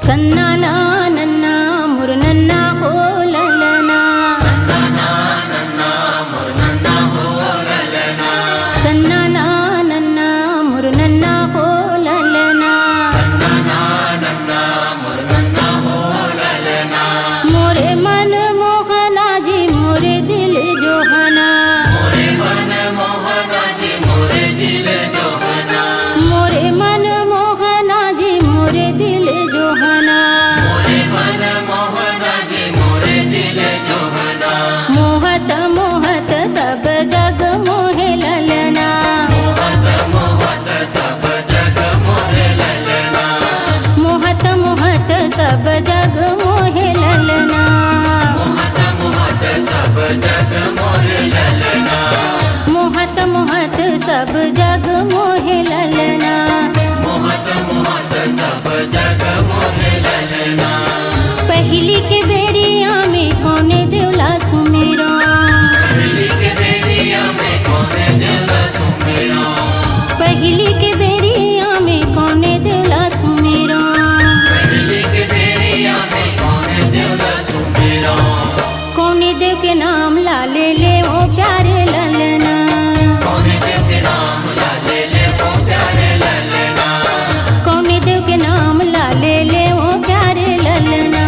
सन्नाना नन्ना मुरनन्ना हो ललना सन्नाना नन्ना मुरनन्ना हो ललना सन्नाना नन्ना मुरनन्ना हो ललना सन्नाना नन्ना मुरनन्ना हो ललना मोरे मन मोहना जी मोरे दिल जोहना मोरे मन मोहना जी मोरे दिल जोहना मोरे मन मोहना जी मोरे दिल जोहना मोरे मन मोहना जी मोरे दिल जोहना मोहत मोहत सब जग मोहे ललना मोहत मोहत सब जग मोरे ललना मोहत मोहत सब जग मोहे ललना मोहत मोहत सब जग मोरे ललना मोहत मोहत सब जग मोहे ललना मोहत मोहत सब जग मोरे ललना पहली के बेरिया में कौने देवला सुमेरा पहली के बेरिया में कौने दिल सुमेरा पहली के बेरिया में कौने देवला सुमेरा पहली के बेरिया में कौने दिल सुमेरा कौने देव के नाम लाले ले ओ प्यारे ललना कौने देव के नाम लाले ले ओ प्यारे ललना कौने देव के नाम लाले ले ओ प्यारे ललना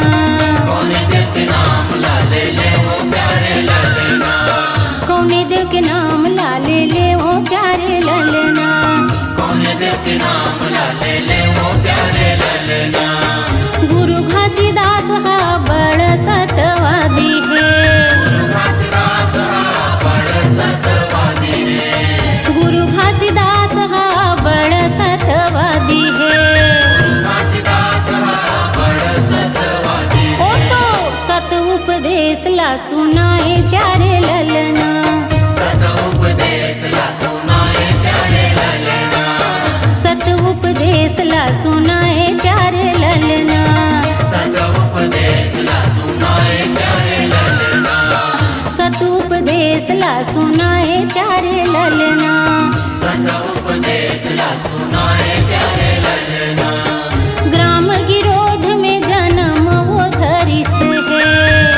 कौने देव के नाम लाले ले ओ प्यारे ललना कौने देव के नाम लाले ले ओ प्यारे ललना कौने देव के नाम लाले ले ओ प्यारे ललना गुरु घासीदास हा बड़ सतवादी है घासीदास बड़ सतवादी है गुरु घासीदास हा बड़ सतवादी है घासीदास बड़ सतवादी ओ तो सत उपदेश ला सुनाए प्यारे ललना सत उपदेश ला सुनाए प्यारे ललना सत उपदेश ला सुनाए प्यारे ललना सत उपदेश ला सुनाए प्यारे ललना सत उपदेश ला सुनाए प्यारे ललना सत उपदेश ला सुनाए प्यारे ललना ग्राम गिरोध में जन्म वो धरिस है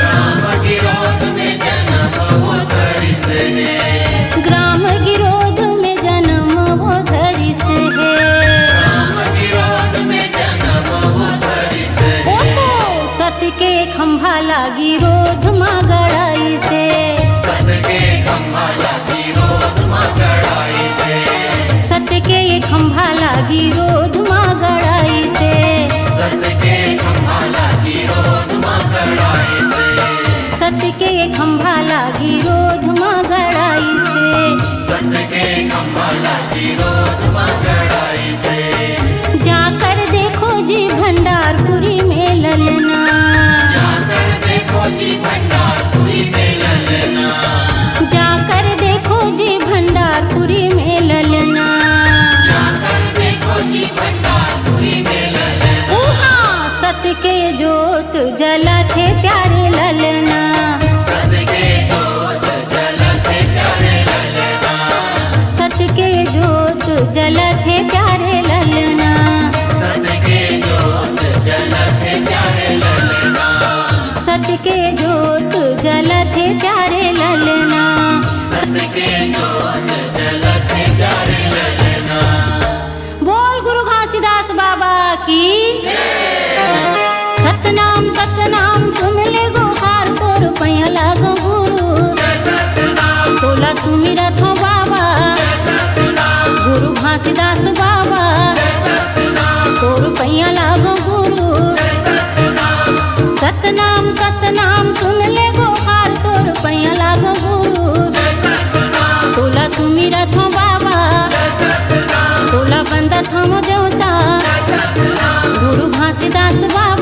राम गिरोध में जन्म वो धरिस है ग्राम गिरोध में जन्म वो धरिस है राम गिरोध में जन्म वो धरिस ओ है तो सत के खंभा लागी रोध माँ गड़ाई से सत के खंभा लागी रोध माँ गड़ाई से सत के ये खंभा लागी रोध माँ गड़ाई से सत के खंभा लागी रोध माँ गड़ाई से सत के ये खंभा लागी रोध माँ गड़ाई से सत के खंभा लागी रोध माँ गड़ाई से जाकर देखो जी भंडारपुरी में ललना जाकर देखो जी भंडारपुरी में ललना जाकर देखो जी भंडारपुरी में ललना जाकर देखो जी भंडारपुरी में ललना उहा सत के जोत जला थे प्यारे ललना सत के जोत जलते प्यारे ललना सत के जोत जला थे प्यारे ललना सत के जोत जलते प्यारे ललना सत के जोत जला थे प्यारे ललना सत के जोत जलते प्यारे ललना बोल गुरु घासीदास बाबा की सतनाम सतनाम सुन ले गुहार तोर पैया लागो गुरु सतनाम तोला सुमिरा थो बाबा सतनाम गुरु घासीदास बाबा सतनाम तोर पैया लागो गुरु सतनाम सतनाम सुन ले गुहार तोर पैया लागो गुरु तोला सुमिरा थो बाबा तोला बंदा थो देवता गुरु घासीदास बाबा